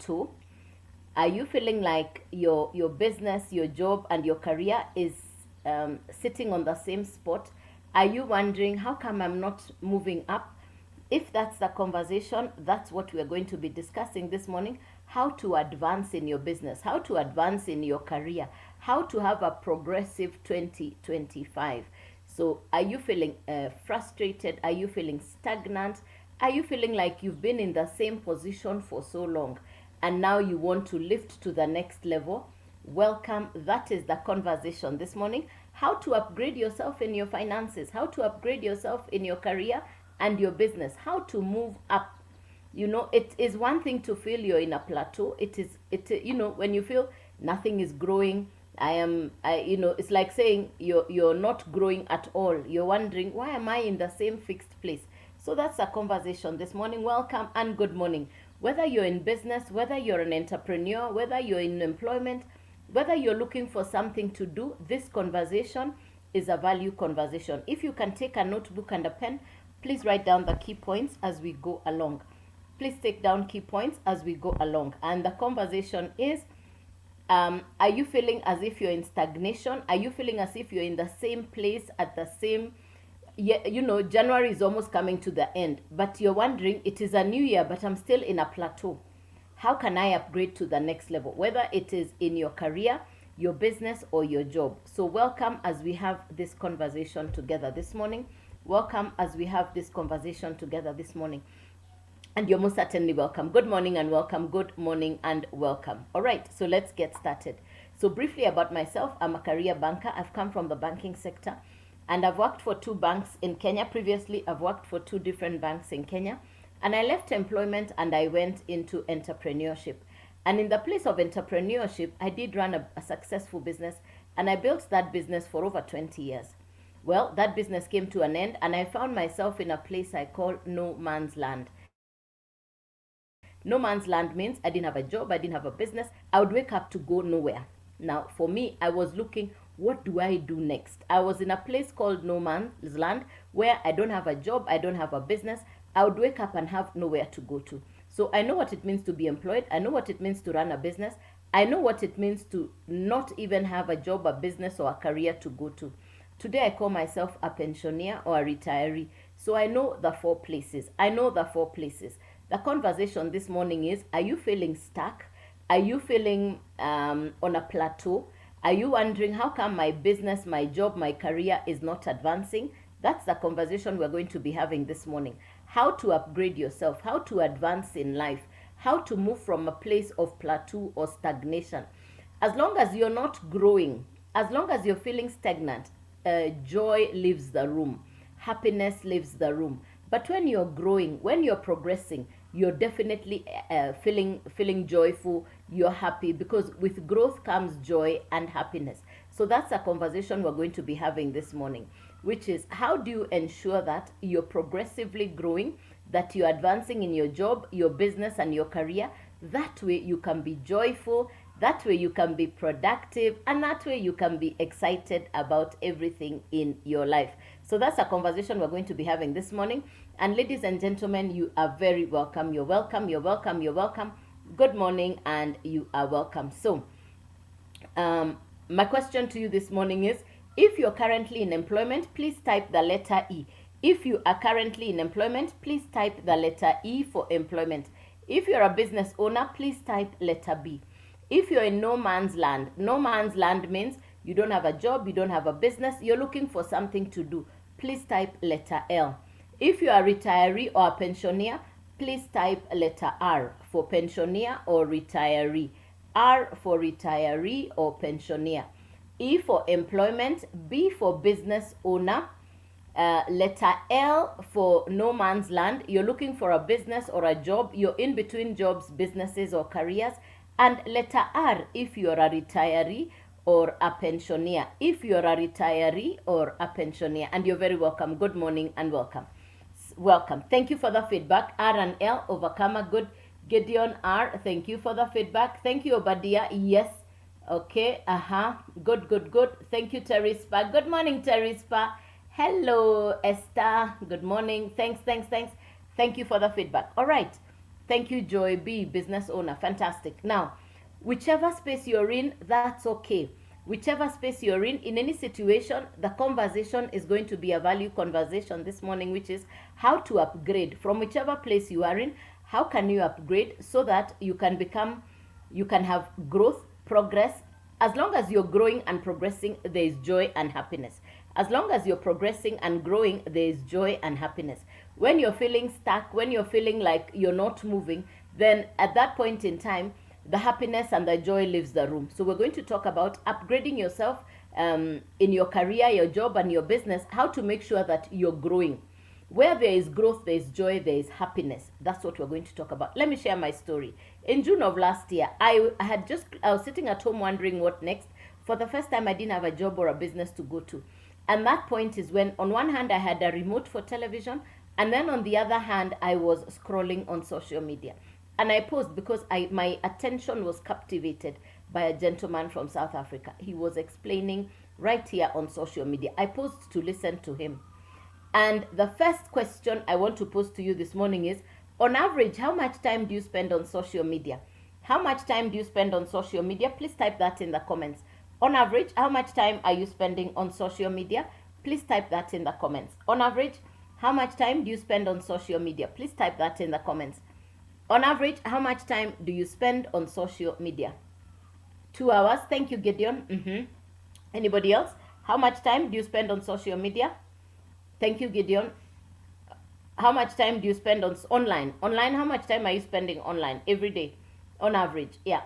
plateau? Are you feeling like your business, your job, and your career is sitting on the same spot? Are you wondering, how come I'm not moving up? If that's the conversation, that's what we're going to be discussing this morning. How to advance in your business, how to advance in your career, how to have a progressive 2025. So are you feeling frustrated? Are you feeling stagnant? Are you feeling like you've been in the same position for so long and now you want to lift to the next level? Welcome. That is the conversation this morning. How to upgrade yourself in your finances, how to upgrade yourself in your career and your business, how to move up. You know, it is one thing to feel you're in a plateau. When you feel nothing is growing, it's like saying you're not growing at all. You're wondering, why am I in the same fixed place? So that's a conversation this morning. Welcome and good morning. Whether you're in business, whether you're an entrepreneur, whether you're in employment, whether you're looking for something to do, this conversation is a value conversation. If you can take a notebook and a pen, please write down the key points as we go along. Please take down key points as we go along. And the conversation is, are you feeling as if you're in stagnation? Are you feeling as if you're in the same place at the same, January is almost coming to the end, but you're wondering, it is a new year, but I'm still in a plateau. How can I upgrade to the next level? Whether it is in your career, your business, or your job. So welcome as we have this conversation together this morning. Welcome as we have this conversation together this morning. And you're most certainly welcome. Good morning and welcome. Good morning and welcome. All right, so let's get started. So briefly about myself, I'm a career banker. I've come from the banking sector and I've worked for 2 banks in Kenya. Previously, I've worked for 2 different banks in Kenya. And I left employment and I went into entrepreneurship. And in the place of entrepreneurship, I did run a successful business and I built that business for over 20 years. Well, that business came to an end and I found myself in a place I call no man's land. No man's land means I didn't have a job, I didn't have a business. I would wake up to go nowhere. Now, for me, I was looking, what do I do next? I was in a place called no man's land where I don't have a job, I don't have a business. I would wake up and have nowhere to go to. So I know what it means to be employed. I know what it means to run a business. I know what it means to not even have a job, a business, or a career to go to. Today I call myself a pensioner or a retiree. So I know the 4 places. I know the 4 places. The conversation this morning is, are you feeling stuck? Are you feeling on a plateau? Are you wondering, how come my business, my job, my career is not advancing? That's the conversation we're going to be having this morning. How to upgrade yourself, how to advance in life, how to move from a place of plateau or stagnation. As long as you're not growing, as long as you're feeling stagnant, joy leaves the room, happiness leaves the room. But when you're growing, when you're progressing, you're definitely feeling joyful, you're happy, because with growth comes joy and happiness. So that's a conversation we're going to be having this morning, which is, how do you ensure that you're progressively growing, that you're advancing in your job, your business, and your career? That way you can be joyful, that way you can be productive, and that way you can be excited about everything in your life. So that's a conversation we're going to be having this morning. And ladies and gentlemen, you are very welcome. You're welcome, you're welcome, you're welcome. Good morning and you are welcome. So my question to you this morning is, if you're currently in employment, please type the letter E. If you are currently in employment, please type the letter E for employment. If you're a business owner, please type letter B. If you're in no man's land means you don't have a job, you don't have a business, you're looking for something to do. Please type letter L. If you are a retiree or a pensioner, please type letter R for pensioner or retiree. R for retiree or pensioner. E for employment, B for business owner, letter L for no man's land. You're looking for a business or a job, you're in between jobs, businesses, or careers. And letter R if you're a retiree or a pensioner. If you're a retiree or a pensioner. And you're very welcome. Good morning and welcome. Welcome. Thank you for the feedback. R and L, overcomer, good. Gideon R, thank you for the feedback. Thank you, Obadia. Yes. Okay. Good, good, good. Thank you, Terispa. Good morning, Terispa. Hello, Esther. Good morning. Thanks. Thank you for the feedback. All right. Thank you, Joy B, business owner. Fantastic. Now, whichever space you're in, that's okay. Whichever space you're in any situation, the conversation is going to be a value conversation this morning, which is how to upgrade from whichever place you are in. How can you upgrade so that you can have growth, progress? As long as you're growing and progressing, there is joy and happiness. As long as you're progressing and growing, there is joy and happiness. When you're feeling stuck, when you're feeling like you're not moving, then at that point in time, the happiness and the joy leaves the room. So we're going to talk about upgrading yourself in your career, your job, and your business, how to make sure that you're growing. Where there is growth, there is joy, there is happiness. That's what we're going to talk about. Let me share my story. In June of last year, I was sitting at home wondering what next. For the first time, I didn't have a job or a business to go to. And that point is when, on one hand, I had a remote for television, and then on the other hand, I was scrolling on social media. And I paused because my attention was captivated by a gentleman from South Africa. He was explaining right here on social media. I paused to listen to him. And the first question I want to pose to you this morning is, on average, how much time do you spend on social media? How much time do you spend on social media? Please type that in the comments. On average, how much time are you spending on social media? Please type that in the comments. On average, how much time do you spend on social media? Please type that in the comments. On average, how much time do you spend on social media? 2 hours. Thank you, Gideon. Anybody else? How much time do you spend on social media? Thank you, Gideon. How much time do you spend on online? Online, how much time are you spending online every day? On average, yeah.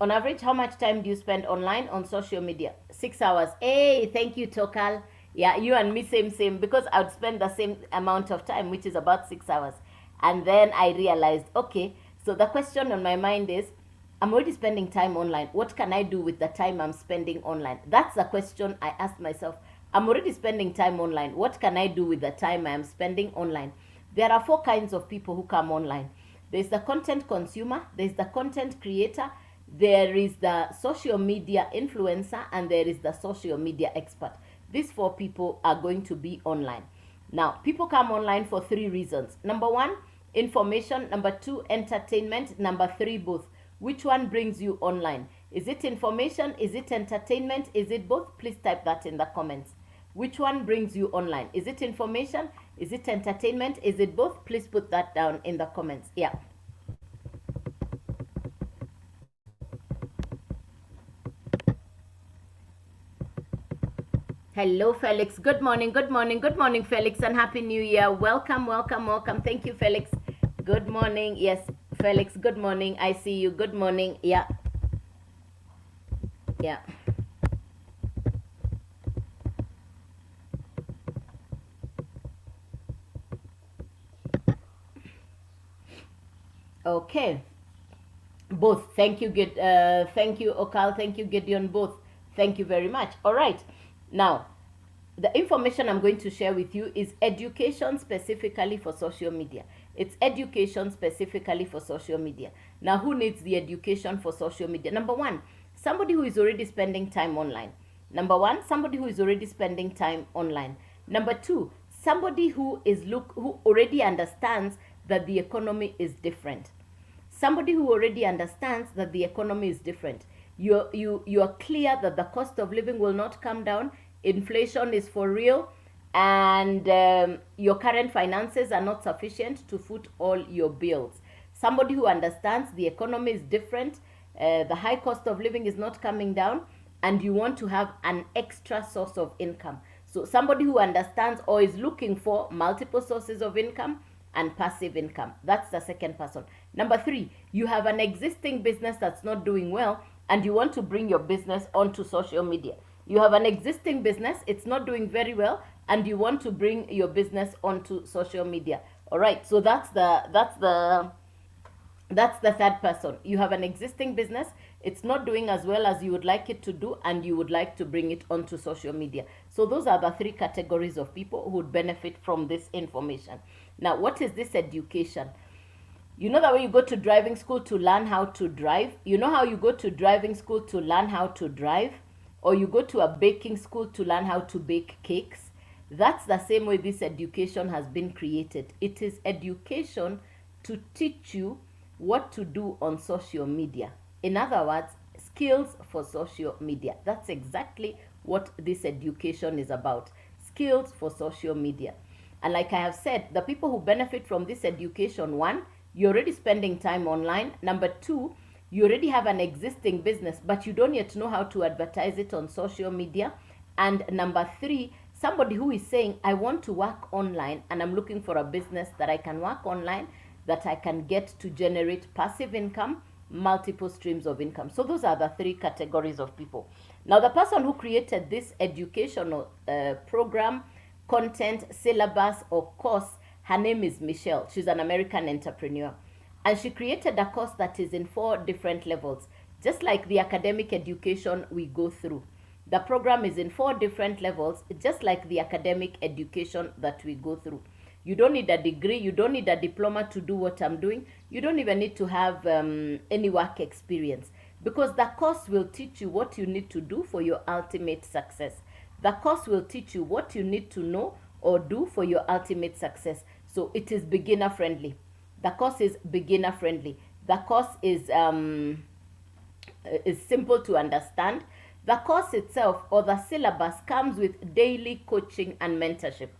On average, how much time do you spend online on social media? 6 hours. Hey, thank you, Tokal. Yeah, you and me, same, because I would spend the same amount of time, which is about 6 hours. And then I realized, okay, so the question on my mind is, I'm already spending time online. What can I do with the time I'm spending online? That's the question I asked myself. I'm already spending time online. What can I do with the time I am spending online? There are 4 kinds of people who come online. There's the content consumer, there's the content creator, there is the social media influencer, and there is the social media expert. These 4 people are going to be online. Now, people come online for 3 reasons. Number 1, information. Number 2, entertainment. Number 3, both. Which one brings you online? Is it information? Is it entertainment? Is it both? Please type that in the comments. Which one brings you online? Is it information? Is it entertainment? Is it both? Please put that down in the comments. Yeah. Hello, Felix. Good morning, Felix, and Happy New Year. Welcome. Thank you, Felix. Good morning. Yes, Felix, good morning. I see you. Good morning. Yeah. Okay. Both. Thank you, thank you, Okal. Thank you, Gideon. Both. Thank you very much. All right. Now, the information I'm going to share with you is education specifically for social media. It's education specifically for social media. Now, who needs the education for social media? Number 1, somebody who is already spending time online. Number 1, somebody who is already spending time online. Number 2, somebody who already understands that the economy is different. Somebody who already understands that the economy is different. You are clear that the cost of living will not come down, inflation is for real, and your current finances are not sufficient to foot all your bills. Somebody who understands the economy is different, the high cost of living is not coming down, and you want to have an extra source of income. So somebody who understands or is looking for multiple sources of income and passive income. That's the second person. Number 3, you have an existing business that's not doing well, and you want to bring your business onto social media. You have an existing business, it's not doing very well, and you want to bring your business onto social media. All right, so that's the third person. You have an existing business, it's not doing as well as you would like it to do, and you would like to bring it onto social media. So those are the 3 categories of people who would benefit from this information. Now, what is this education? You know that when you go to driving school to learn how to drive, you know how you go to driving school to learn how to drive, or you go to a baking school to learn how to bake cakes? That's the same way this education has been created. It is education to teach you what to do on social media. In other words, skills for social media. That's exactly what this education is about. Skills for social media. And like I have said, the people who benefit from this education, one, you're already spending time online. Number two, you already have an existing business, but you don't yet know how to advertise it on social media. And number three, somebody who is saying, I want to work online and I'm looking for a business that I can work online, that I can get to generate passive income, multiple streams of income. So those are the three categories of people. Now, the person who created this educational program, content, syllabus, or course, her name is Michelle. She's an American entrepreneur. And she created a course that is in 4 different levels, just like the academic education we go through. The program is in 4 different levels, just like the academic education that we go through. You don't need a degree, you don't need a diploma to do what I'm doing. You don't even need to have any work experience, because the course will teach you what you need to do for your ultimate success. The course will teach you what you need to know or do for your ultimate success. So it is beginner friendly. The course is beginner friendly. The course is simple to understand. The course itself, or the syllabus, comes with daily coaching and mentorship.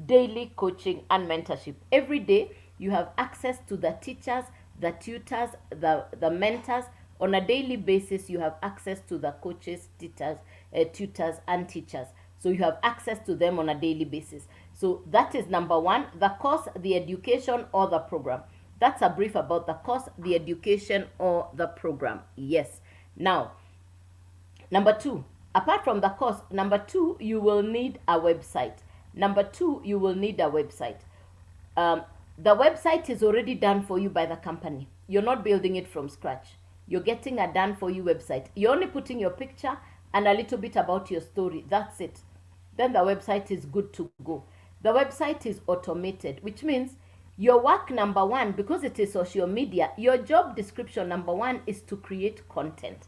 Daily coaching and mentorship. Every day you have access to the teachers, the tutors, the mentors. On a daily basis, you have access to the coaches, tutors, and teachers. So you have access to them on a daily basis. So that is number one, the course, the education, or the program. That's a brief about the course, the education, or the program. Yes. Now, number two, apart from the course, number two, you will need a website. Number two, you will need a website. The website is already done for you by the company. You're not building it from scratch. You're getting a done for you website. You're only putting your picture and a little bit about your story. That's it. Then the website is good to go. The website is automated, which means your work number one, because it is social media, your job description number one is to create content.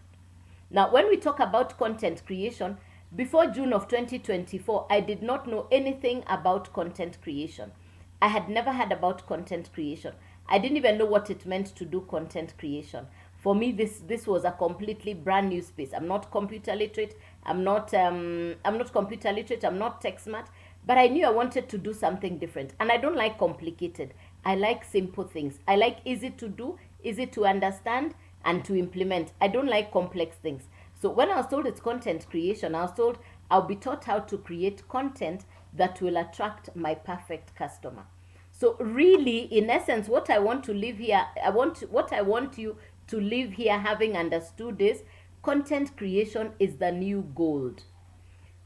Now, when we talk about content creation, before June of 2024, I did not know anything about content creation. I had never heard about content creation. I didn't even know what it meant to do content creation. For me, this was a completely brand new space. I'm not computer literate. I'm not computer literate. I'm not tech smart. But I knew I wanted to do something different. And I don't like complicated. I like simple things. I like easy to do, easy to understand, and to implement. I don't like complex things. So when I was told it's content creation, I was told I'll be taught how to create content that will attract my perfect customer. So really, in essence, what I want to leave here, what I want you to leave here having understood is content creation is the new gold.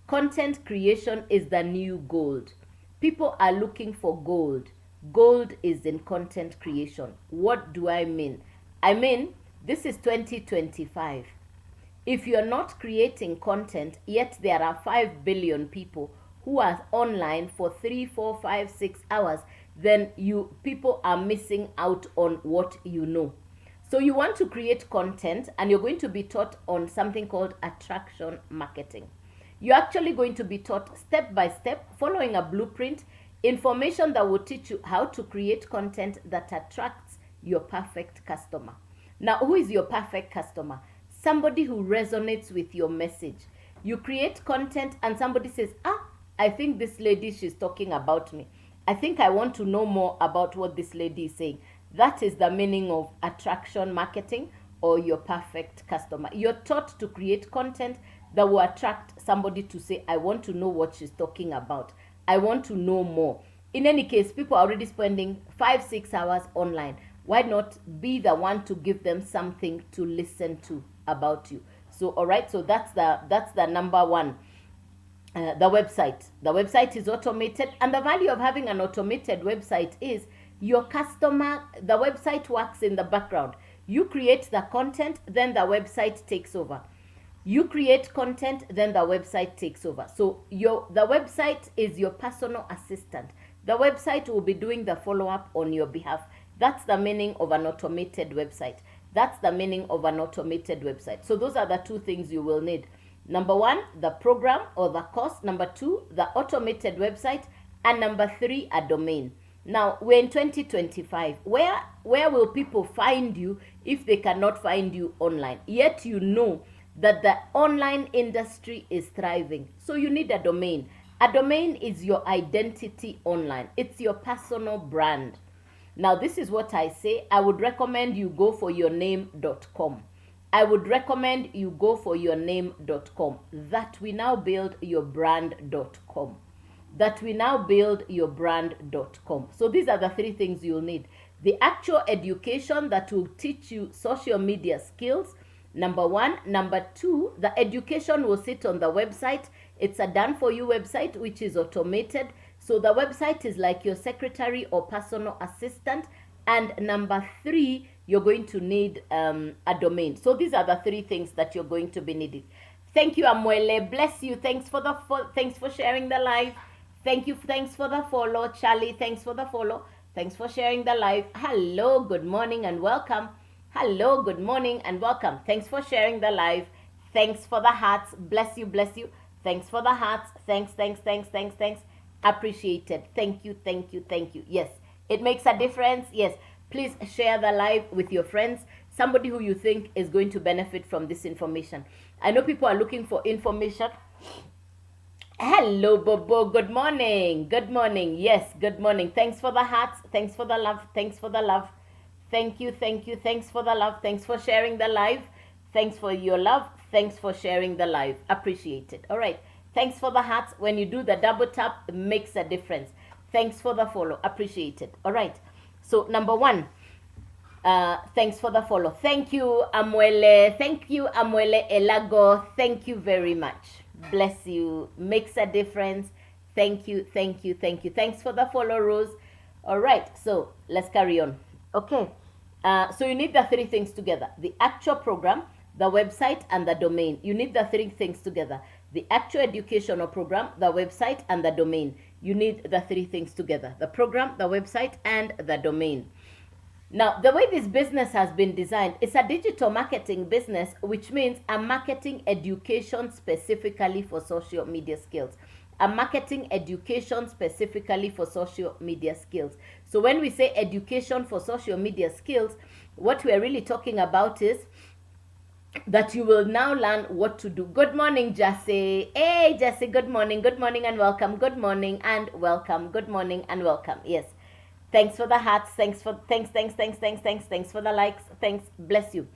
Content creation is the new gold. People are looking for gold. Gold is in content creation. What do I mean? I mean, this is 2025. If you're not creating content, yet there are 5 billion people who are online for 3, 4, 5, 6 hours, then people are missing out on what you know. So you want to create content, and you're going to be taught on something called attraction marketing. You're actually going to be taught step by step, following a blueprint, information that will teach you how to create content that attracts your perfect customer. Now, who is your perfect customer? Somebody who resonates with your message. You create content and somebody says, I think this lady, she's talking about me. I think I want to know more about what this lady is saying. That is the meaning of attraction marketing, or your perfect customer. You're taught to create content that will attract somebody to say, I want to know what she's talking about. I want to know more. In any case, people are already spending 5, 6 hours online. Why not be the one to give them something to listen to about you? So, all right, so that's the number one. The website. The website is automated, and the value of having an automated website is your customer, the website works in the background. You create the content, then the website takes over. You create content, then the website takes over. So the website is your personal assistant. The website will be doing the follow-up on your behalf. That's the meaning of an automated website. That's the meaning of an automated website. So those are the 2 things you will need. Number 1, the program or the course. Number 2, the automated website. And number 3, a domain. Now, we're in 2025. Where will people find you if they cannot find you online? Yet you know that the online industry is thriving. So you need a domain. A domain is your identity online. It's your personal brand. Now, this is what I say. I would recommend you go for yourname.com. I would recommend you go for yourname.com. That we now build your brand.com. That we now build your brand.com. So these are the three things you'll need. The actual education that will teach you social media skills, number one. Number two, the education will sit on the website. It's a done for you website which is automated. So the website is like your secretary or personal assistant. And number three, you're going to need a domain. So these are the three things that you're going to be needing. Thank you, Amwele. Bless you. Thanks for sharing the live. Thank you. Thanks for the follow. Charlie, thanks for the follow. Thanks for sharing the live. Hello, good morning and welcome. Hello, good morning and welcome. Thanks for sharing the live. Thanks for the hearts. Bless you, bless you. Thanks for the hearts. Thanks. Appreciated. Thank you. Yes, it makes a difference. Yes, please share the live with your friends. Somebody who you think is going to benefit from this information. I know people are looking for information. Hello, Bobo. Good morning. Good morning. Yes, good morning. Thanks for the hearts. Thanks for the love. Thanks for the love. Thank you. Thanks for the love. Thanks for sharing the live. Thanks for your love. Thanks for sharing the live. Appreciate it. All right. Thanks for the hearts. When you do the double tap, it makes a difference. Thanks for the follow. Appreciate it. All right. So number one, thanks for the follow. Thank you, Amwele. Thank you, Amwele Elago. Thank you very much. Bless you. Makes a difference. Thank you. Thanks for the follow, Rose. All right. So let's carry on. Okay. So you need the three things together: the actual program, the website, and the domain. You need the three things together: the actual educational program, the website, and the domain. You need the three things together: the program, the website, and the domain. Now, the way this business has been designed, it's a digital marketing business, which means a marketing education specifically for social media skills. A marketing education specifically for social media skills. So when we say education for social media skills, what we're really talking about is that you will now learn what to do. Good morning, Jesse. Hey, Jesse, good morning and welcome. Good morning and welcome. Good morning and welcome. Yes. Thanks for the hearts. Thanks for the likes. Thanks. Bless you.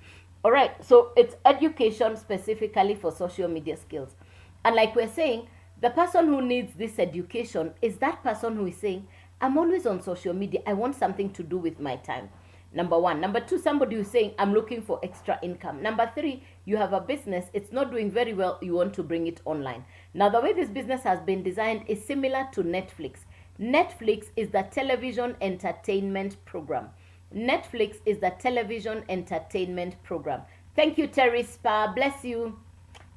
All right. So it's education specifically for social media skills. And like we're saying, the person who needs this education is that person who is saying, I'm always on social media. I want something to do with my time. Number one. Number two, somebody who's saying, I'm looking for extra income. Number three, you have a business. It's not doing very well. You want to bring it online. Now, the way this business has been designed is similar to Netflix. Netflix is the television entertainment program. Netflix is the television entertainment program. Thank you, Terry Spa. Bless you.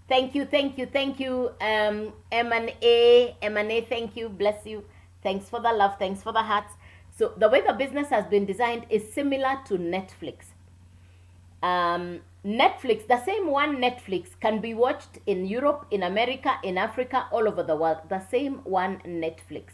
Thank you. M&A, thank you. Bless you. Thanks for the love. Thanks for the hearts. So the way the business has been designed is similar to Netflix. Netflix, the same one Netflix can be watched in Europe, in America, in Africa, all over the world. The same one Netflix.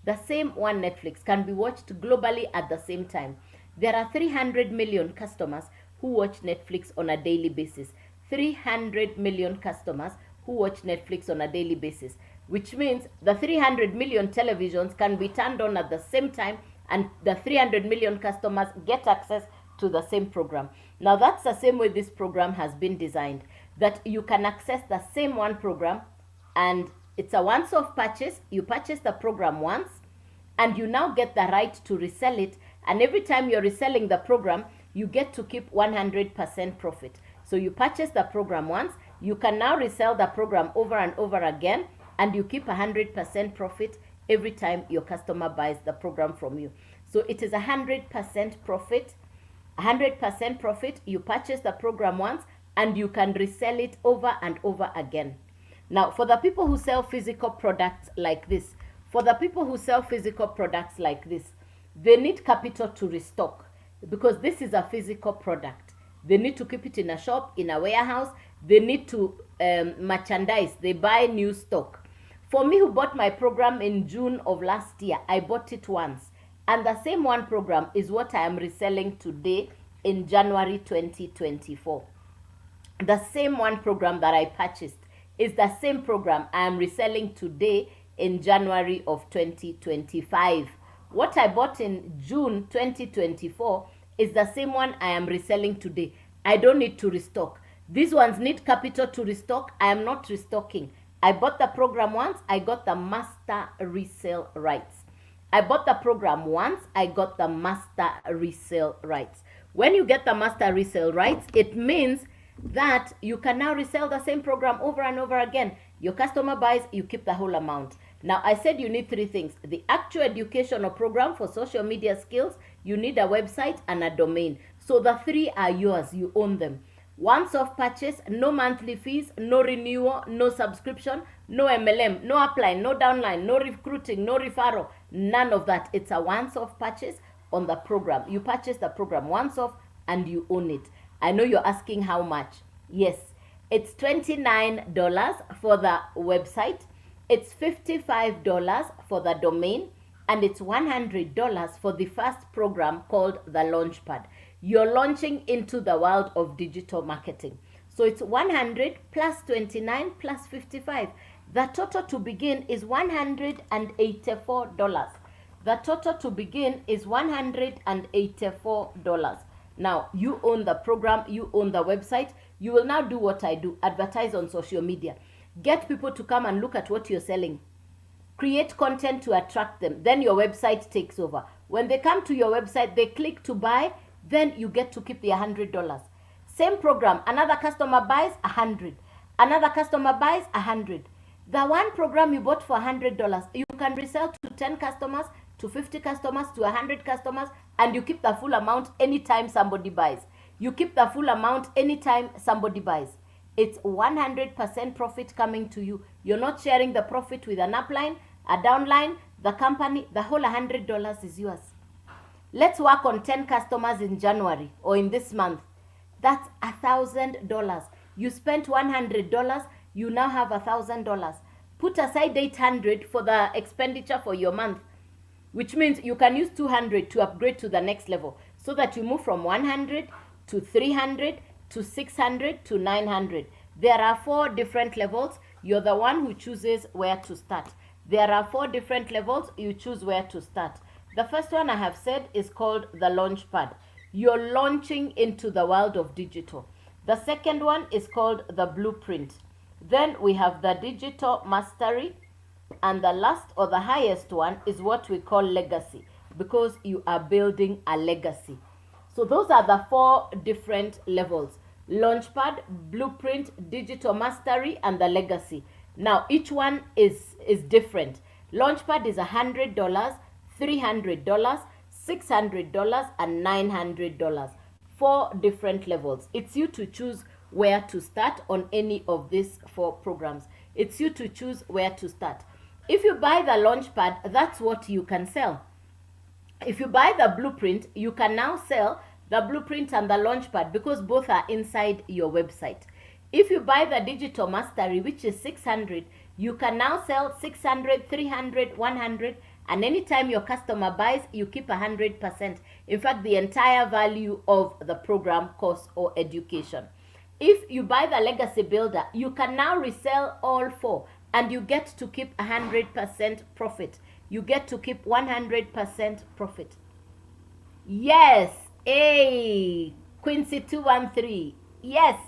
The same one Netflix can be watched globally at the same time. There are 300 million customers who watch Netflix on a daily basis. 300 million customers who watch Netflix on a daily basis, which means the 300 million televisions can be turned on at the same time and the 300 million customers get access to the same program. Now that's the same way this program has been designed, that you can access the same one program and it's a once-off purchase. You purchase the program once and you now get the right to resell it. And every time you're reselling the program, you get to keep 100% profit. So you purchase the program once, you can now resell the program over and over again, and you keep 100% profit every time your customer buys the program from you. So it is 100% profit. 100% profit. You purchase the program once and you can resell it over and over again. Now, for the people who sell physical products like this, they need capital to restock because this is a physical product. They need to keep it in a shop, in a warehouse. They need to merchandise. They buy new stock. For me, who bought my program in June of last year, I bought it once And the same one program is what I am reselling today in January 2024. The same one program that I purchased is the same program I am reselling today in January of 2025. What I bought in June 2024 is the same one I am reselling today. I don't need to restock. These ones need capital to restock. I am not restocking. I bought the program once, I got the master resale rights. I bought the program once, I got the master resale rights. When you get the master resale rights, it means that you can now resell the same program over and over again. Your customer buys, you keep the whole amount. Now, I said you need 3 things. The actual educational program for social media skills, you need a website and a domain. So the 3 are yours, you own them. Once-off purchase, no monthly fees, no renewal, no subscription, no MLM, no upline, no downline, no recruiting, no referral, none of that. It's a once-off purchase on the program. You purchase the program once off and you own it. I know you're asking how much. Yes, it's $29 for the website, it's $55 for the domain, and it's $100 for the first program called the Launchpad. You're launching into the world of digital marketing. So it's 100 plus 29 plus 55. The total to begin is $184. The total to begin is $184. Now, you own the program, you own the website. You will now do what I do, advertise on social media. Get people to come and look at what you're selling. Create content to attract them. Then your website takes over. When they come to your website, they click to buy, then you get to keep the $100. Same program, another customer buys $100. Another customer buys $100. The one program you bought for $100, you can resell to 10 customers, to 50 customers, to 100 customers, and you keep the full amount anytime somebody buys. You keep the full amount anytime somebody buys. It's 100% profit coming to you. You're not sharing the profit with an upline, a downline, the company. The whole $100 is yours. Let's work on 10 customers in January or in this month. That's $1,000. You spent $100, you now have $1,000. Put aside $800 for the expenditure for your month, which means you can use $200 to upgrade to the next level so that you move from $100 to $300 to $600 to $900. There are 4 different levels. You're the one who chooses where to start. There are 4 different levels. You choose where to start. The first one I have said is called the Launchpad. You're launching into the world of digital. The second one is called the Blueprint. Then we have the Digital Mastery. And the last or the highest one is what we call Legacy, because you are building a legacy. So those are the 4 different levels: Launchpad, Blueprint, Digital Mastery, and the Legacy. Now, each one is different. Launchpad is $100, $300, $600, and $900. 4 different levels. It's you to choose where to start on any of these 4 programs. It's you to choose where to start. If you buy the Launchpad, that's what you can sell. If you buy the Blueprint, you can now sell the Blueprint and the Launchpad because both are inside your website. If you buy the Digital Mastery, which is $600, you can now sell $600, $300, $100, and anytime your customer buys, you keep 100%. In fact, the entire value of the program, course, or education. If you buy the Legacy Builder, you can now resell all 4 and you get to keep 100% profit. You get to keep 100% profit. Yes, hey, Quincy 213. Yes,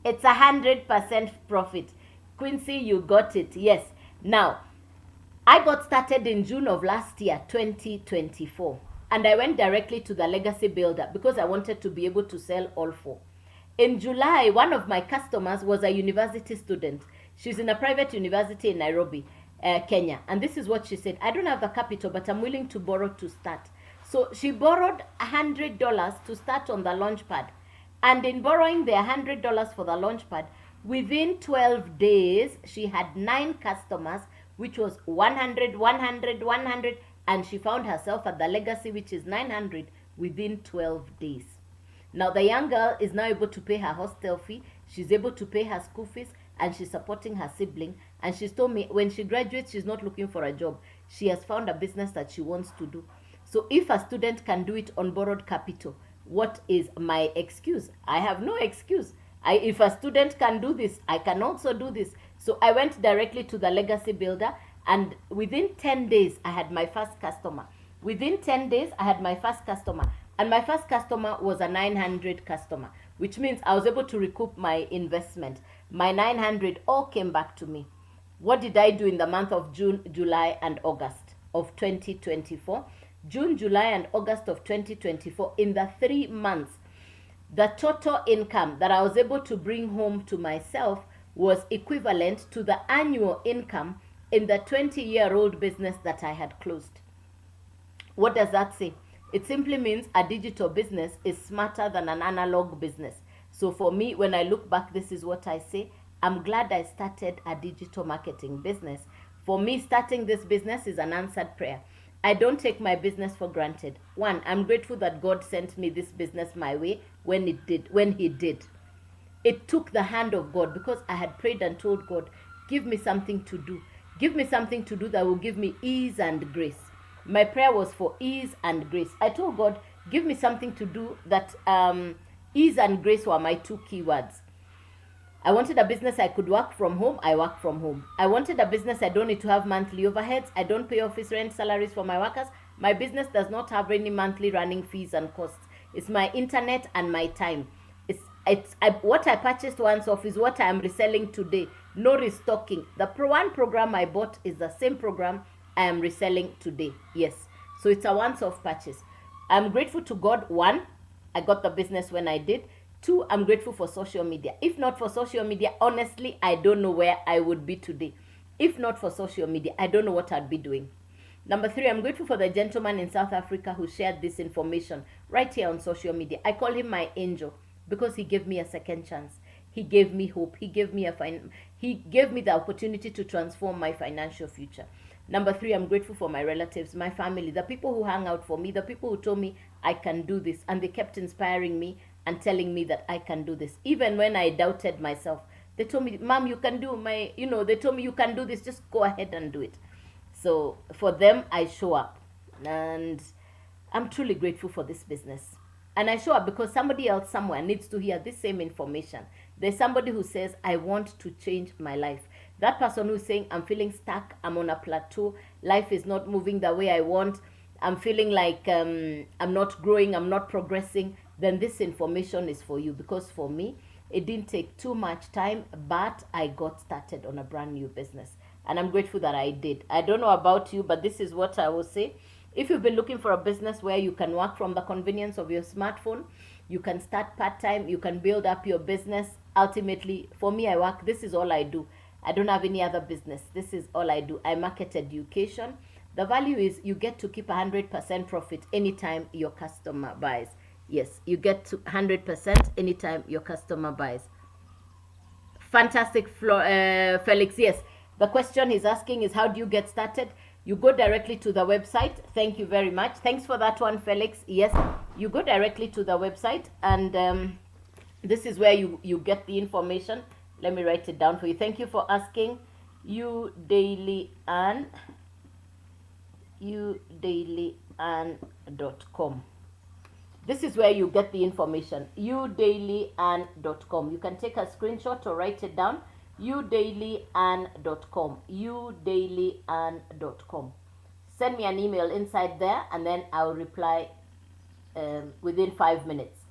it's 100% profit. Quincy, you got it. Yes. Now, I got started in June of last year, 2024. And I went directly to the Legacy Builder because I wanted to be able to sell all 4. In July, one of my customers was a university student. She's in a private university in Nairobi, Kenya. And this is what she said: I don't have the capital, but I'm willing to borrow to start. So she borrowed $100 to start on the Launchpad. And in borrowing the $100 for the Launchpad, within 12 days, she had 9 customers, which was 100, 100, 100. And she found herself at the Legacy, which is 900, within 12 days. Now, the young girl is now able to pay her hostel fee. She's able to pay her school fees, and she's supporting her sibling. And she's told me when she graduates, she's not looking for a job. She has found a business that she wants to do. So if a student can do it on borrowed capital, what is my excuse? I have no excuse. If a student can do this, I can also do this. So I went directly to the legacy builder, and within 10 days, I had my first customer. Within 10 days, I had my first customer. And my first customer was a 900 customer, which means I was able to recoup my investment. My 900 all came back to me. What did I do in the month of June, July, and August of 2024? June, July, and August of 2024, in the 3 months, the total income that I was able to bring home to myself was equivalent to the annual income in the 20-year-old business that I had closed. What does that say? It simply means a digital business is smarter than an analog business. So for me, when I look back, this is what I say. I'm glad I started a digital marketing business. For me, starting this business is an answered prayer. I don't take my business for granted. One, I'm grateful that God sent me this business my way when He did. It took the hand of God, because I had prayed and told God, give me something to do. Give me something to do that will give me ease and grace. My prayer was for ease and grace. I told God, give me something to do that ease and grace were my two keywords. I wanted a business I could work from home. I work from home. I wanted a business I don't need to have monthly overheads. I don't pay office rent, salaries for my workers. My business does not have any monthly running fees and costs. It's my internet and my time. What I purchased once off is what I am reselling today. No restocking. The one program I bought is the same program I am reselling today. Yes. So it's a once-off purchase. I'm grateful to God. One, I got the business when I did. Two, I'm grateful for social media. If not for social media, honestly, I don't know where I would be today. If not for social media, I don't know what I'd be doing. Number three, I'm grateful for the gentleman in South Africa who shared this information right here on social media. I call him my angel because he gave me a second chance. He gave me hope. He gave me the opportunity to transform my financial future. Number three, I'm grateful for my relatives, my family, the people who hang out for me, the people who told me I can do this, and they kept inspiring me and telling me that I can do this. Even when I doubted myself, they told me, Mom, you can do they told me you can do this, just go ahead and do it. So for them, I show up, and I'm truly grateful for this business. And I show up because somebody else somewhere needs to hear this same information. There's somebody who says, I want to change my life. That person who's saying, I'm feeling stuck, I'm on a plateau, life is not moving the way I want, I'm feeling like I'm not growing, I'm not progressing, then this information is for you. Because for me, it didn't take too much time, but I got started on a brand new business. And I'm grateful that I did. I don't know about you, but this is what I will say. If you've been looking for a business where you can work from the convenience of your smartphone, you can start part-time, you can build up your business. Ultimately, for me, I work, this is all I do. I don't have any other business. This is all I do. I market education. The value is you get to keep 100% profit anytime your customer buys. Yes, you get to 100% anytime your customer buys. Fantastic, Felix. Yes, the question he's asking is, how do you get started? You go directly to the website. Thank you very much. Thanks for that one, Felix. Yes, you go directly to the website, and this is where you get the information. Let me write it down for you. Thank you for asking. udailyAnn.com. This is where you get the information. udailyAnn.com. You can take a screenshot or write it down. udailyAnn.com. udailyAnn.com. Send me an email inside there, and then I'll reply within 5 minutes.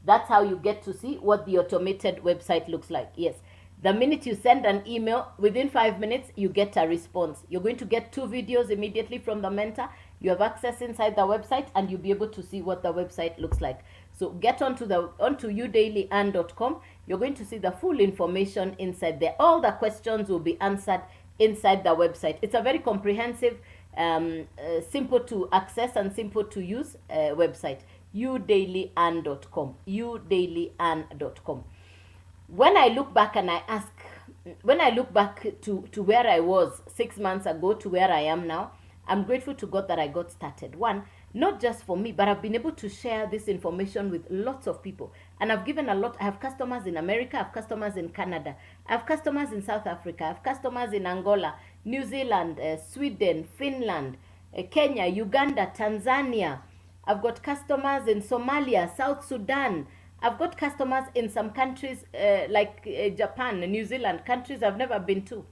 That's how you get to see what the automated website looks like. Yes. The minute you send an email, within 5 minutes, you get a response. You're going to get 2 videos immediately from the mentor. You have access inside the website, and you'll be able to see what the website looks like. So get onto udailyAnn.com. You're going to see the full information inside there. All the questions will be answered inside the website. It's a very comprehensive, simple to access and simple to use website. udailyAnn.com. udailyAnn.com. When I look back and when I look back to where I was 6 months ago to where I am now, I'm grateful to God that I got started. One, not just for me, but I've been able to share this information with lots of people. And I've given a lot. I have customers in America, I have customers in Canada, I have customers in South Africa, I have customers in Angola, New Zealand, Sweden, Finland, Kenya, Uganda, Tanzania. I've got customers in Somalia, South Sudan. I've got customers in some countries like Japan, New Zealand, countries I've never been to.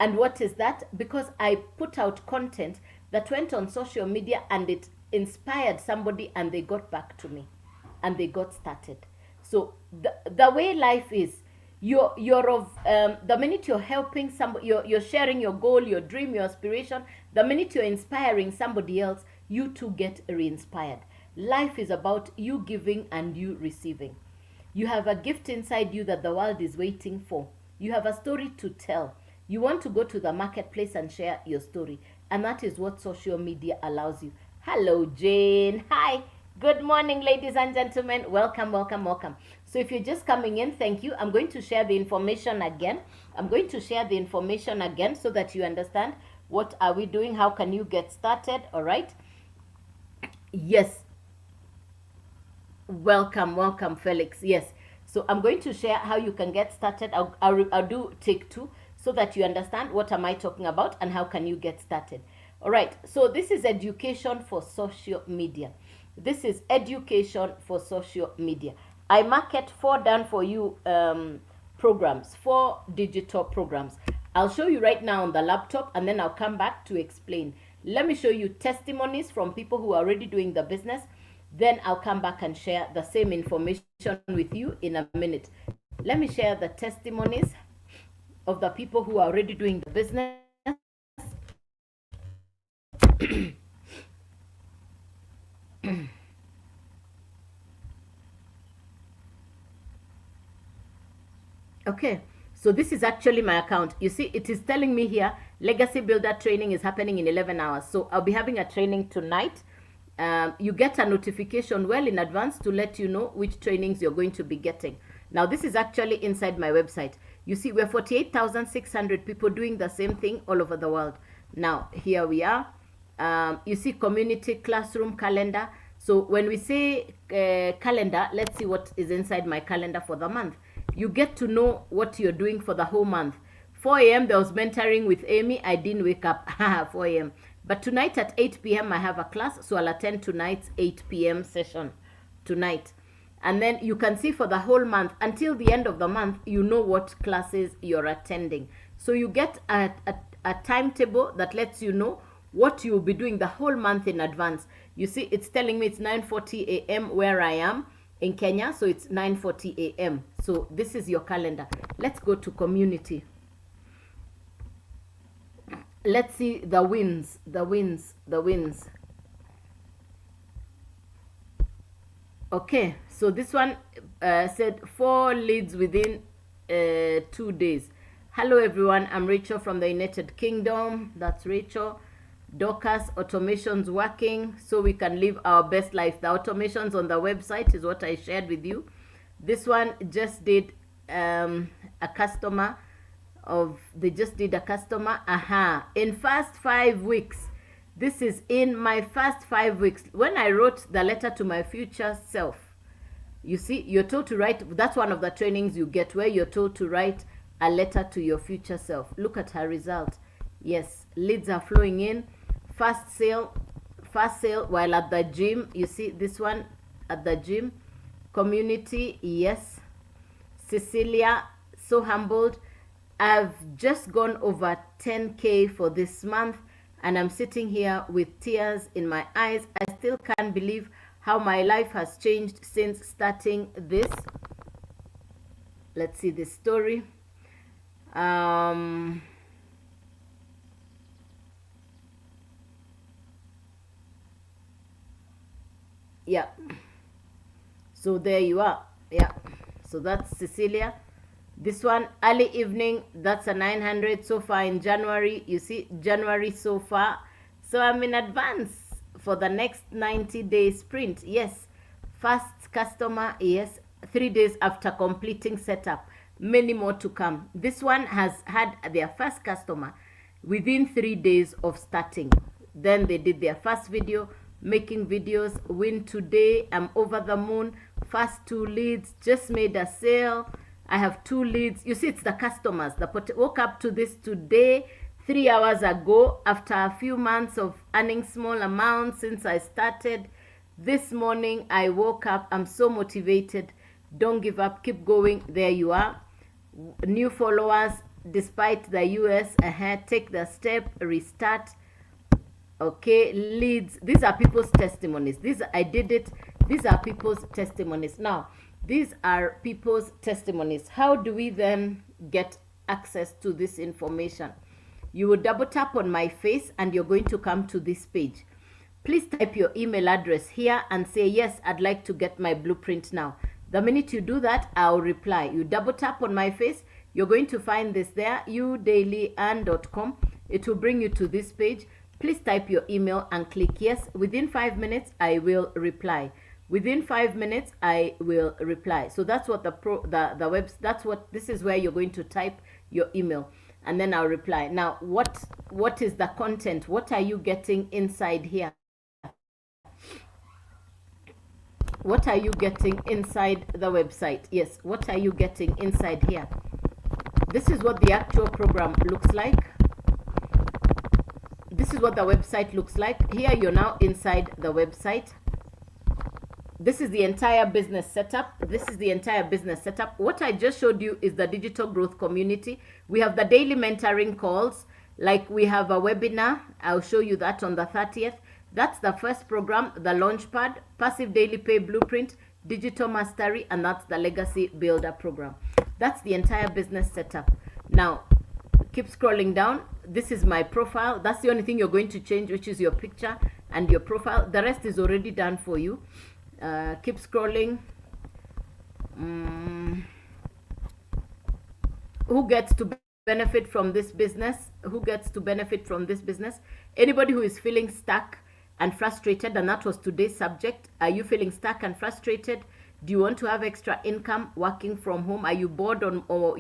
And what is that? Because I put out content that went on social media and it inspired somebody and they got back to me and they got started. So the way life is, you're of the minute you're helping somebody, you're sharing your goal, your dream, your aspiration. The minute you're inspiring somebody else, you too get re-inspired. Life is about you giving and you receiving. You have a gift inside you that the world is waiting for. You have a story to tell. You want to go to the marketplace and share your story. And that is what social media allows you. Hello, Jane. Hi. Good morning, ladies and gentlemen. Welcome, welcome, welcome. So if you're just coming in, thank you. I'm going to share the information again. I'm going to share the information again so that you understand what are we doing, how can you get started, all right? Yes. Welcome, welcome, Felix. Yes. So I'm going to share how you can get started. I'll do take two so that you understand what am I talking about and how can you get started. All right. So this is education for social media. This is education for social media. I market 4 done for you programs, 4 digital programs. I'll show you right now on the laptop and then I'll come back to explain. Let me show you testimonies from people who are already doing the business. Then I'll come back and share the same information with you in a minute. Let me share the testimonies of the people who are already doing the business. Okay, so this is actually my account. You see, it is telling me here, Legacy Builder training is happening in 11 hours. So I'll be having a training tonight. You get a notification well in advance to let you know which trainings you're going to be getting. Now, this is actually inside my website. You see, we're 48,600 people doing the same thing all over the world. Now, here we are. You see community classroom calendar. So when we say calendar, let's see what is inside my calendar for the month. You get to know what you're doing for the whole month. 4 a.m. there was mentoring with Amy. I didn't wake up 4 a.m. But tonight at 8 p.m. I have a class, so I'll attend tonight's 8 p.m. session tonight. And then you can see for the whole month, until the end of the month, you know what classes you're attending. So you get a timetable that lets you know what you'll be doing the whole month in advance. You see, it's telling me it's 9:40 a.m. where I am in Kenya, so it's 9:40 a.m. So this is your calendar. Let's go to community. Let's see the wins, the wins, the wins. Okay, so this one said 4 leads within 2 days. Hello everyone, I'm Rachel from the United Kingdom. That's Rachel. Docker's automations working so we can live our best life. The automations on the website is what I shared with you. This one just did a customer of, they just did a customer, in first 5 weeks. This is in my first 5 weeks. When I wrote the letter to my future self, you see, you're told to write, that's one of the trainings you get where you're told to write a letter to your future self. Look at her result. Yes, leads are flowing in. Fast sale while at the gym. You see this one at the gym. Community, yes. Cecilia, so humbled. I've just gone over 10K for this month and I'm sitting here with tears in my eyes. I still can't believe how my life has changed since starting this. Let's see this story. Yeah, so there you are. Yeah, so that's Cecilia. This one, early evening, that's a 900 so far in January. You see, January so far. So I'm in advance for the next 90-day sprint. Yes, first customer, yes, 3 days after completing setup. Many more to come. This one has had their first customer within 3 days of starting. Then they did their first video, making videos, win today, I'm over the moon, first 2 leads, just made a sale, I have 2 leads. You see, it's the customers that woke up to this today, 3 hours ago, after a few months of earning small amounts since I started. This morning I woke up. I'm so motivated. Don't give up. Keep going. There you are. New followers despite the US ahead. Take the step. Restart. Okay, leads. These are people's testimonies. I did it. These are people's testimonies. Now, these are people's testimonies. How do we then get access to this information? You will double tap on my face and you're going to come to this page. Please type your email address here and say, yes, I'd like to get my blueprint now. The minute you do that, I'll reply. You double tap on my face. You're going to find this there, udailyearn.com. It will bring you to this page. Please type your email and click yes. Within 5 minutes, I will reply. Within 5 minutes, I will reply. So that's what this is where you're going to type your email and then I'll reply. Now, what is the content? What are you getting inside here? What are you getting inside the website? Yes, what are you getting inside here? This is what the actual program looks like. This is what the website looks like. Here you're now inside the website. This is the entire business setup. This is the entire business setup. What I just showed you is the digital growth community. We have the daily mentoring calls. Like we have a webinar. I'll show you that on the 30th. That's the first program, the Launchpad, Passive Daily Pay Blueprint, Digital Mastery, and that's the Legacy Builder program. That's the entire business setup. Now, keep scrolling down. This is my profile. That's the only thing you're going to change, which is your picture and your profile. The rest is already done for you. Keep scrolling. Who gets to benefit from this business? Who gets to benefit from this business? Anybody who is feeling stuck and frustrated, and that was today's subject. Are you feeling stuck and frustrated? Do you want to have extra income working from home? Are you bored or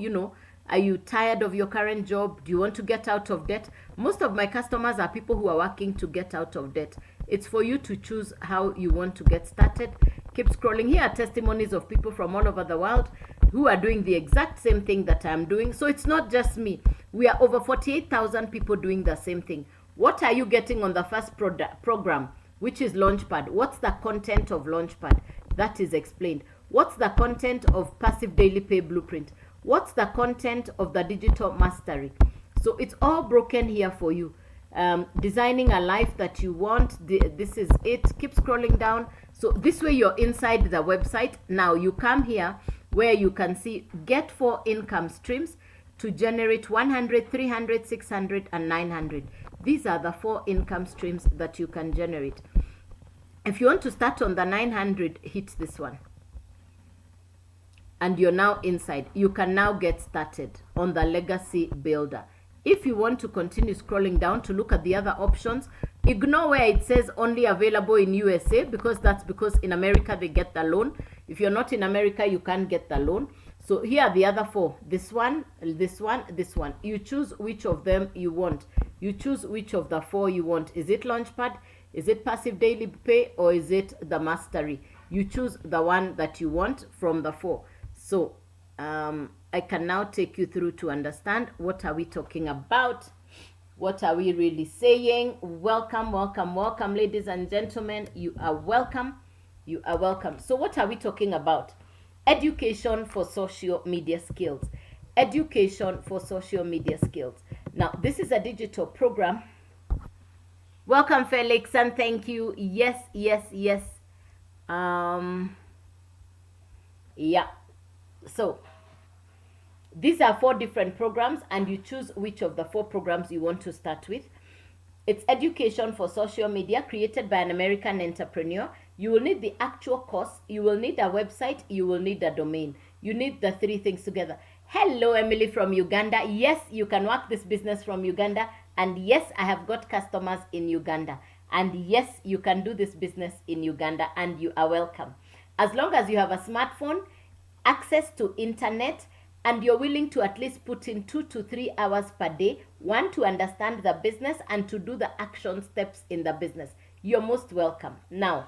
are you tired of your current job? Do you want to get out of debt? Most of my customers are people who are working to get out of debt. It's for you to choose how you want to get started. Keep scrolling. Here are testimonies of people from all over the world who are doing the exact same thing that I'm doing. So it's not just me. We are over 48,000 people doing the same thing. What are you getting on the first program, which is Launchpad? What's the content of Launchpad? That is explained. What's the content of Passive Daily Pay Blueprint? What's the content of the Digital Mastery? So it's all broken here for you. Designing a life that you want. This is it. Keep scrolling down. So this way you're inside the website. Now you come here where you can see get 4 income streams to generate 100, 300, 600, and 900. These are the 4 income streams that you can generate. If you want to start on the 900, hit this one. And you're now inside. You can now get started on the Legacy Builder. If you want to continue scrolling down to look at the other options, ignore where it says only available in USA, because that's because in America they get the loan. If you're not in America, you can't get the loan. So here are the other 4. This one, this one, this one. You choose which of them you want. You choose which of the 4 you want. Is it Launchpad? Is it Passive Daily Pay? Or is it the Mastery? You choose the one that you want from the 4. So I can now take you through to understand what are we talking about. What are we really saying? Welcome, welcome, welcome, ladies and gentlemen. You are welcome. You are welcome. So what are we talking about? Education for social media skills. Education for social media skills. Now, this is a digital program. Welcome, Felix, and thank you. Yes, yes, yes. Yeah. So, these are 4 different programs, and you choose which of the 4 programs you want to start with. It's Education for Social Media, created by an American entrepreneur. You will need the actual course. You will need a website. You will need a domain. You need the 3 things together. Hello, Emily from Uganda. Yes, you can work this business from Uganda. And yes, I have got customers in Uganda. And yes, you can do this business in Uganda, and you are welcome. As long as you have a smartphone, access to internet, and you're willing to at least put in 2 to 3 hours per day, 1 to understand the business and to do the action steps in the business, you're most welcome. Now,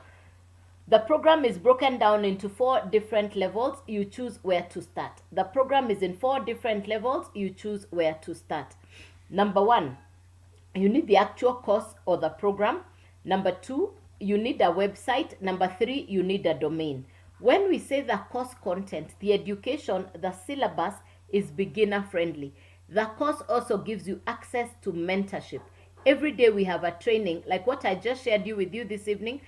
the program is broken down into 4 different levels. You choose where to start. The program is in 4 different levels. You choose where to start. Number 1, you need the actual course or the program. Number 2, you need a website. Number 3, you need a domain. When we say the course content, the education, the syllabus is beginner friendly. The course also gives you access to mentorship. Every day we have a training, like what I just shared with you this evening.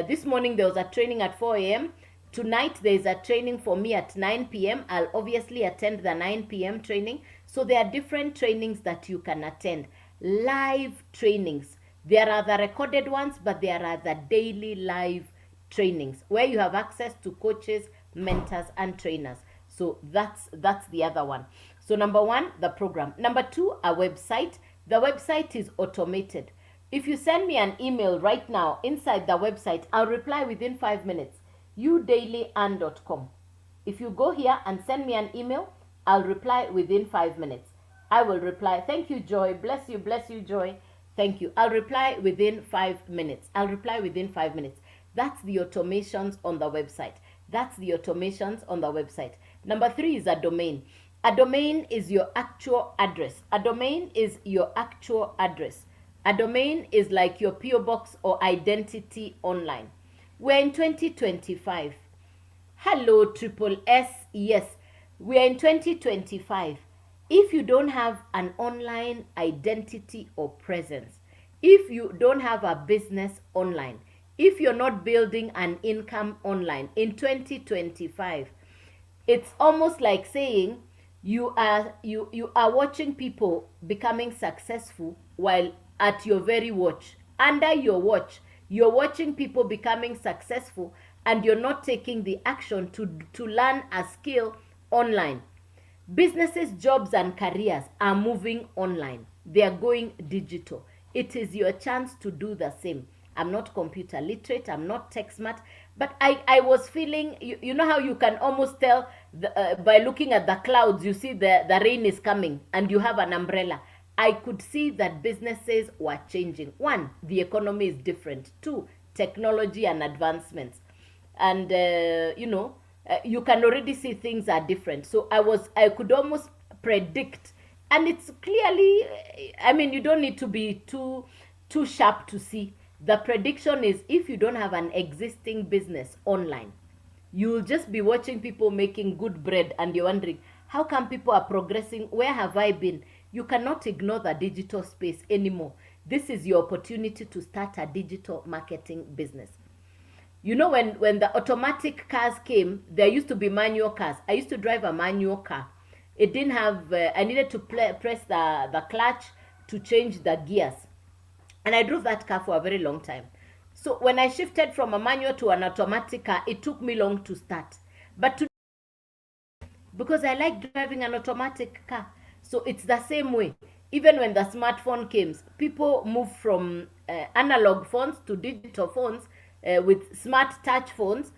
This morning there was a training at 4 a.m. Tonight there is a training for me at 9 p.m. I'll obviously attend the 9 p.m. training. So there are different trainings that you can attend. Live trainings. There are the recorded ones, but there are the daily live trainings where you have access to coaches, mentors, and trainers. So that's the other one. So number 1, the program. Number 2, a website. The website is automated. If you send me an email right now inside the website, I'll reply within 5 minutes. udailyand.com. If you go here and send me an email, I'll reply within 5 minutes. I will reply, thank you, Joy. Bless you, Joy. Thank you. I'll reply within 5 minutes. I'll reply within 5 minutes. That's the automations on the website. That's the automations on the website. Number 3 is a domain. A domain is your actual address. A domain is your actual address. A domain is like your PO box or identity online. We're in 2025. Hello, Triple S. Yes, we are in 2025. If you don't have an online identity or presence, if you don't have a business online, if you're not building an income online in 2025, it's almost like saying you are watching people becoming successful while at your very watch, under your watch, you're watching people becoming successful and you're not taking the action to learn a skill online. Businesses, jobs, and careers are moving online. They are going digital. It is your chance to do the same. I'm not computer literate. I'm not tech smart. But I was feeling, you know how you can almost tell by looking at the clouds, you see the rain is coming and you have an umbrella. I could see that businesses were changing. 1, the economy is different. 2, technology and advancements. And, you can already see things are different. So I could almost predict, and it's clearly, I mean, you don't need to be too sharp to see. The prediction is, if you don't have an existing business online, you'll just be watching people making good bread and you're wondering, how come people are progressing? Where have I been? You cannot ignore the digital space anymore. This is your opportunity to start a digital marketing business. You know, when the automatic cars came, there used to be manual cars. I used to drive a manual car. It didn't have, I needed to press the clutch to change the gears. And I drove that car for a very long time. So when I shifted from a manual to an automatic car, it took me long to start. But because I like driving an automatic car. So it's the same way. Even when the smartphone came, people moved from analog phones to digital phones with smart touch phones.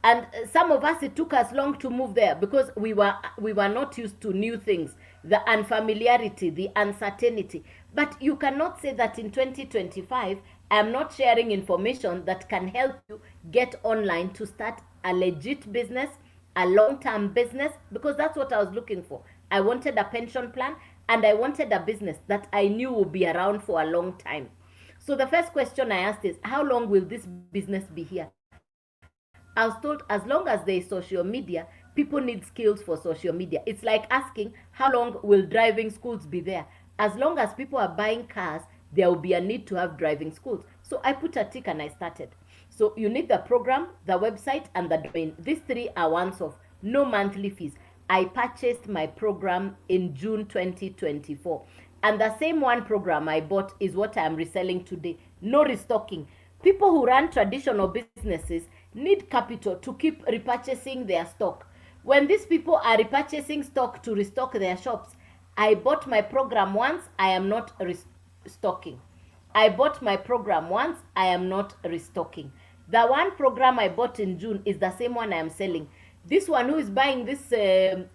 And some of us, it took us long to move there because we were not used to new things, the unfamiliarity, the uncertainty. But you cannot say that in 2025, I am not sharing information that can help you get online to start a legit business, a long-term business, because that's what I was looking for. I wanted a pension plan and I wanted a business that I knew would be around for a long time. So the first question I asked is, how long will this business be here? I was told, as long as there is social media, people need skills for social media. It's like asking, how long will driving schools be there? As long as people are buying cars, there will be a need to have driving schools. So I put a tick and I started. So you need the program, the website, and the domain. These 3 are once off, no monthly fees. I purchased my program in June 2024. And the same one program I bought is what I am reselling today. No restocking. People who run traditional businesses need capital to keep repurchasing their stock. When these people are repurchasing stock to restock their shops, I bought my program once, I am not restocking. I bought my program once, I am not restocking. The one program I bought in June is the same one I am selling. This one who is buying this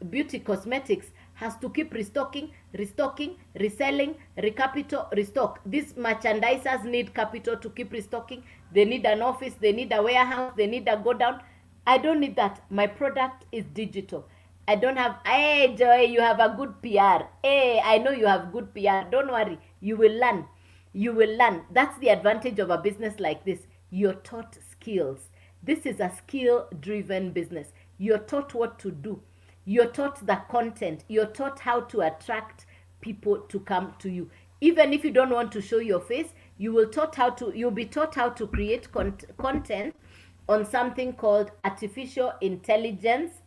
beauty cosmetics has to keep restocking, reselling, recapital, restock. These merchandisers need capital to keep restocking. They need an office, they need a warehouse, they need a go down. I don't need that. My product is digital. I don't have, hey Joy, you have a good PR. Hey, I know you have good PR. Don't worry, you will learn. You will learn. That's the advantage of a business like this. You're taught skills. This is a skill-driven business. You're taught what to do. You're taught the content. You're taught how to attract people to come to you. Even if you don't want to show your face, you'll be taught how to create content on something called artificial intelligence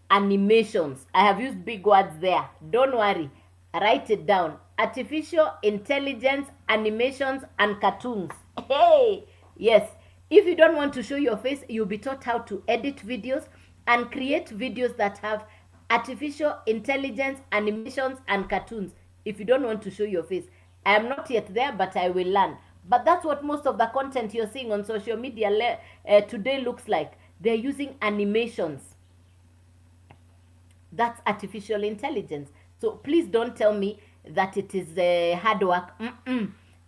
animations. I have used big words there. Don't worry. Write it down. Artificial intelligence animations and cartoons. Hey, yes. If you don't want to show your face, you'll be taught how to edit videos and create videos that have artificial intelligence animations and cartoons. If you don't want to show your face, I am not yet there, but I will learn. But that's what most of the content you're seeing on social media today looks like. They're using animations. That's artificial intelligence. So please don't tell me that it is hard work.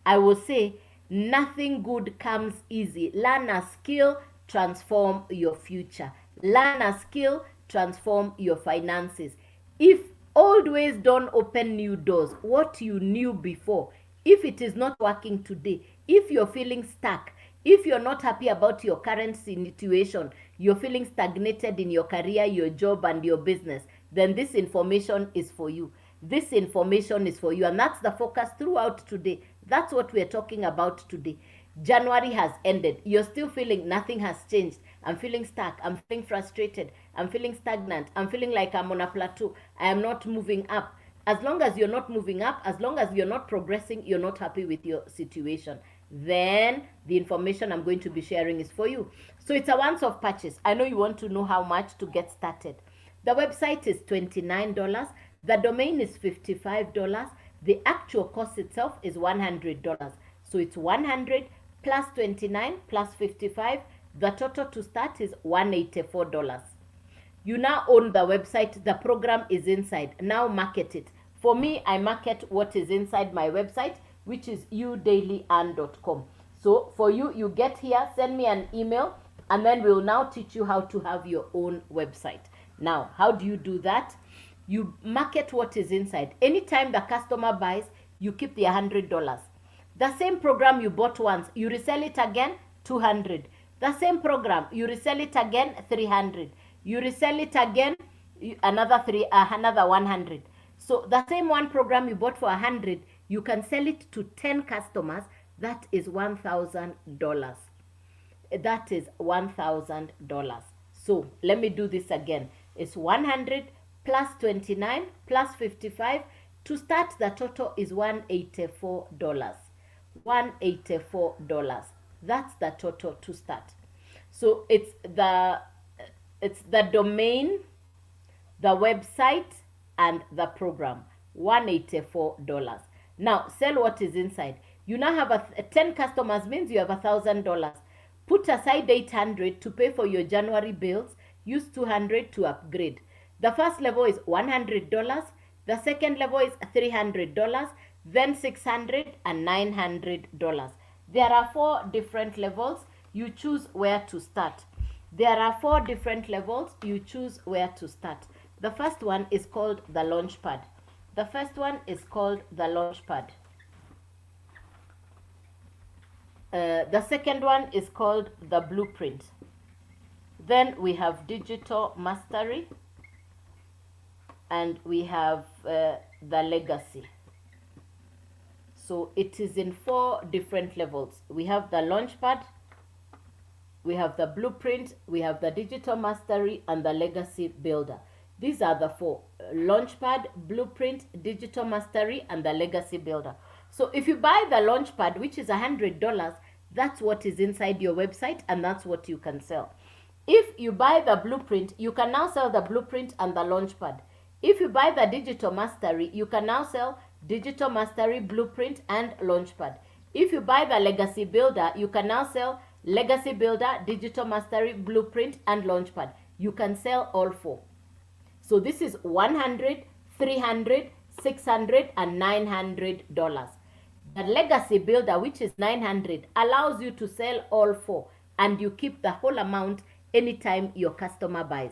I will say nothing good comes easy. Learn a skill, transform your future. Learn a skill, transform your finances. If old ways don't open new doors, what you knew before, if it is not working today, if you're feeling stuck, if you're not happy about your current situation, you're feeling stagnated in your career, your job, and your business, then this information is for you. This information is for you, and that's the focus throughout today. That's what we're talking about today. January has ended. You're still feeling nothing has changed. I'm feeling stuck. I'm feeling frustrated. I'm feeling stagnant. I'm feeling like I'm on a plateau. I am not moving up. As long as you're not moving up, as long as you're not progressing, you're not happy with your situation, then the information I'm going to be sharing is for you. So it's a once-off purchase. I know you want to know how much to get started. The website is $29. The domain is $55. The actual cost itself is $100. So it's $100 plus $29 plus $55. The total to start is $184. You now own the website. The program is inside. Now market it. For me, I market what is inside my website, which is youdailyearn.com. So for you, you get here, send me an email, and then we'll now teach you how to have your own website. Now, how do you do that? You market what is inside. Anytime the customer buys, you keep the $100. The same program you bought once, you resell it again, $200. The same program, you resell it again, $300. You resell it again, another $100. So the same one program you bought for $100, you can sell it to 10 customers. That is $1,000. That is $1,000. So let me do this again. It's 100 plus 29 plus 55. To start, the total is $184. $184. That's the total to start. So it's the domain, the website, and the program. $184. Now sell what is inside. You now have 10 customers, means you have $1,000. Put aside $800 to pay for your January bills. Use $200 to upgrade. The first level is $100. The second level is $300. Then $600 and $900. There are 4 different levels. You choose where to start. There are 4 different levels. You choose where to start. The first one is called the Launchpad. The first one is called the Launchpad. The second one is called the Blueprint. Then we have Digital Mastery, and we have the Legacy. So it is in 4 different levels. We have the Launchpad, we have the Blueprint, we have the Digital Mastery, and the Legacy Builder. These are the 4: Launchpad, Blueprint, Digital Mastery, and the Legacy Builder. So if you buy the Launchpad, which is $100, that's what is inside your website, and that's what you can sell. If you buy the Blueprint, you can now sell the Blueprint and the Launchpad. If you buy the Digital Mastery, you can now sell Digital Mastery, Blueprint, and Launchpad. If you buy the Legacy Builder, you can now sell Legacy Builder, Digital Mastery, Blueprint, and Launchpad. You can sell all 4. So this is $100, $300, $600, and $900. The Legacy Builder, which is $900, allows you to sell all 4, and you keep the whole amount anytime your customer buys.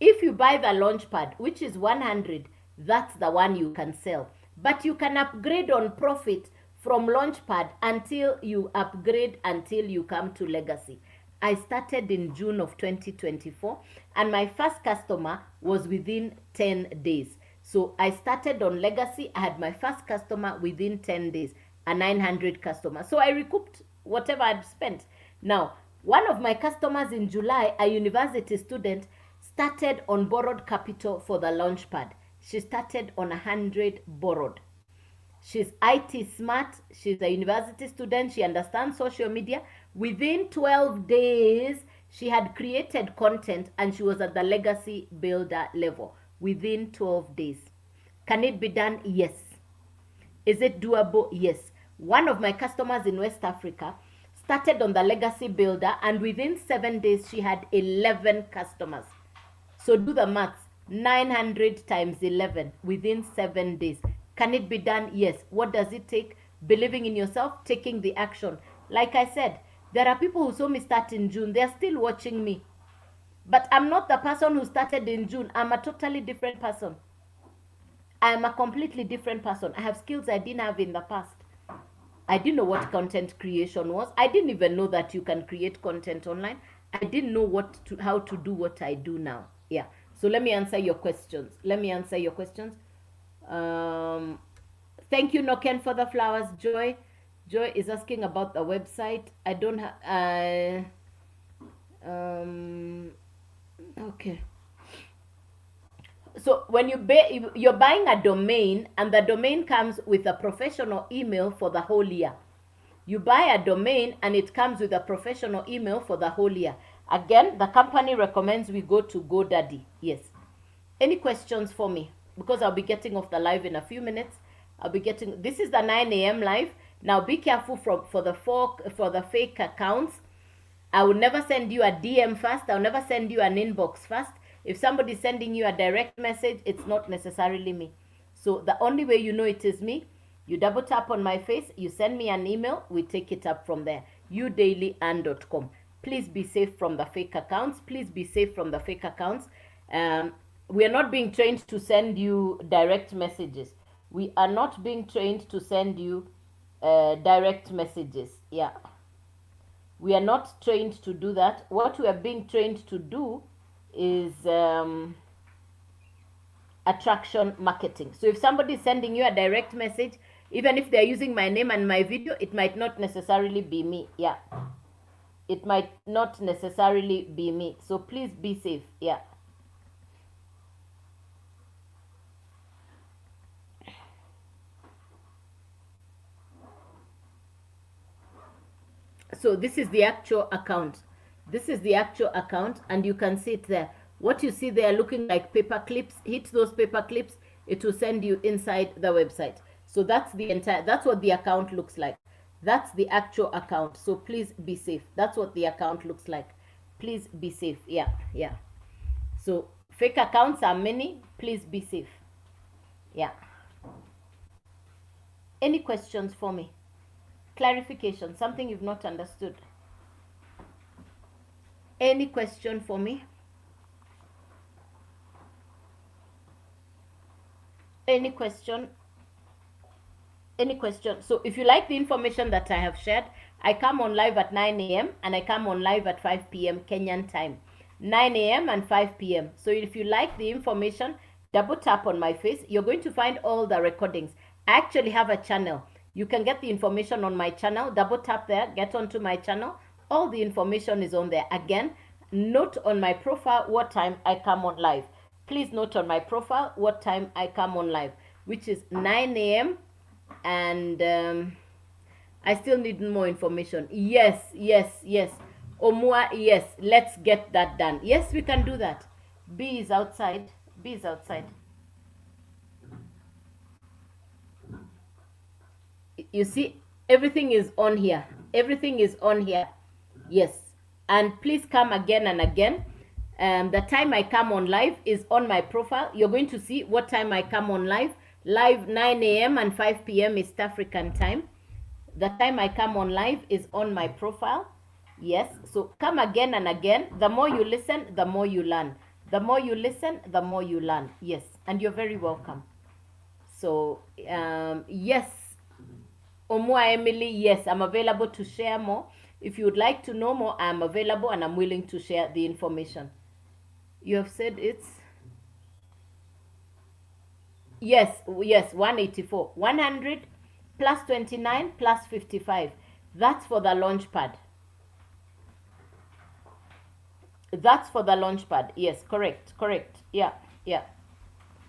If you buy the Launchpad, which is $100, that's the one you can sell. But you can upgrade on profit from Launchpad until you upgrade, until you come to Legacy. I started in June of 2024, and my first customer was within 10 days. So I started on Legacy. I had my first customer within 10 days, a 900 customer. So I recouped whatever I'd spent. Now, one of my customers in July, a university student, started on borrowed capital for the Launchpad. She started on 100 borrowed. She's IT smart. She's a university student. She understands social media. Within 12 days, she had created content and she was at the legacy builder level within 12 days. Can it be done? Yes. Is it doable? Yes. One of my customers in West Africa started on the legacy builder, and within 7 days, she had 11 customers. So do the maths. 900 times 11 within 7 days. Can it be done? Yes. What does it take? Believing in yourself, taking the action. Like I said, there are people who saw me start in June. They're still watching me. But I'm not the person who started in June. I'm a totally different person. I'm a completely different person. I have skills I didn't have in the past. I didn't know what content creation was. I didn't even know that you can create content online. I didn't know how to do what I do now. Yeah. So let me answer your questions. Thank you, Noken, for the flowers. Joy is asking about the website. I don't have. Okay. So when you're buying a domain, and the domain comes with a professional email for the whole year. You buy a domain and it comes with a professional email for the whole year. Again, the company recommends we go to GoDaddy. Yes. Any questions for me? Because I'll be getting off the live in a few minutes. This is the 9 a.m. live. Now be careful for the fake accounts. I will never send you a DM first. I'll never send you an inbox first. If somebody's sending you a direct message, it's not necessarily me. So the only way you know it is me, you double tap on my face, you send me an email, we take it up from there. udailyand.com. Please be safe from the fake accounts. Please be safe from the fake accounts. We are not being trained to send you direct messages. We are not being trained to send you direct messages. Yeah. We are not trained to do that. What we are being trained to do is attraction marketing. So if somebody is sending you a direct message, even if they're using my name and my video, it might not necessarily be me. Yeah. It might not necessarily be me. So please be safe. Yeah. So this is the actual account. This is the actual account, and you can see it there. What you see there looking like paper clips, hit those paper clips, it will send you inside the website. So that's what the account looks like. That's the actual account. So please be safe. That's what the account looks like. Please be safe. Yeah. So fake accounts are many. Please be safe. Yeah. Any questions for me? Clarification, something you've not understood. Any question for me? Any question? So if you like the information that I have shared, I come on live at 9 a.m. and I come on live at 5 p.m. Kenyan time. 9 a.m. and 5 p.m. So if you like the information, double tap on my face. You're going to find all the recordings. I actually have a channel. You can get the information on my channel. Double tap there, get onto my channel. All the information is on there. Again, note on my profile what time I come on live. Please note on my profile what time I come on live, which is 9 a.m. And I still need more information. Yes. Omua, yes, let's get that done. Yes, we can do that. B is outside. You see, everything is on here. Yes. And please come again and again. The time I come on live is on my profile. You're going to see what time I come on live. Live 9 a.m. and 5 p.m. East African time. The time I come on live is on my profile. Yes. So come again and again. The more you listen, the more you learn. The more you listen, the more you learn. Yes. And you're very welcome. So, yes. Omua Emily, yes, I'm available to share more. If you would like to know more, I'm available and I'm willing to share the information. You have said it's yes, 184. 100 plus 29 plus 55. That's for the launch pad. That's for the launch pad. Yes, correct. Yeah, yeah.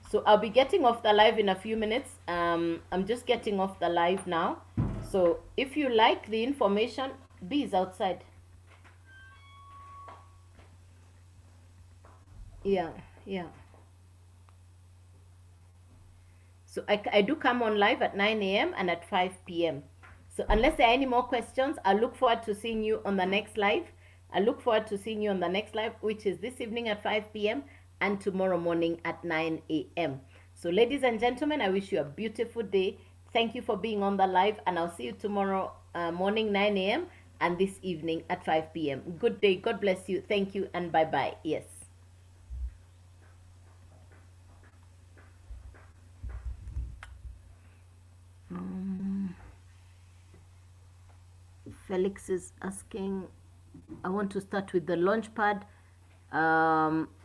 So I'll be getting off the live in a few minutes. I'm just getting off the live now. So if you like the information, B is outside. Yeah, yeah. So I do come on live at 9 a.m. and at 5 p.m. So unless there are any more questions, I look forward to seeing you on the next live. I look forward to seeing you on the next live, which is this evening at 5 p.m. and tomorrow morning at 9 a.m. So ladies and gentlemen, I wish you a beautiful day. Thank you for being on the live, and I'll see you tomorrow morning 9 a.m. and this evening at 5 p.m. Good day. God bless you. Thank you and bye-bye. Yes. Felix is asking, I want to start with the launch pad.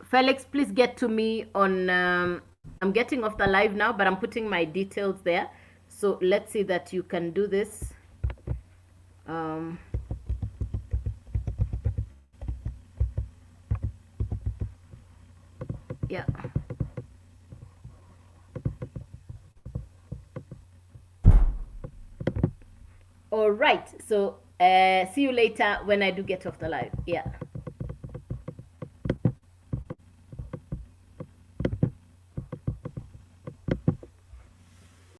Felix, please get to me on, I'm getting off the live now, but I'm putting my details there. So let's see that you can do this. Yeah. All right. So see you later when I do get off the live. Yeah.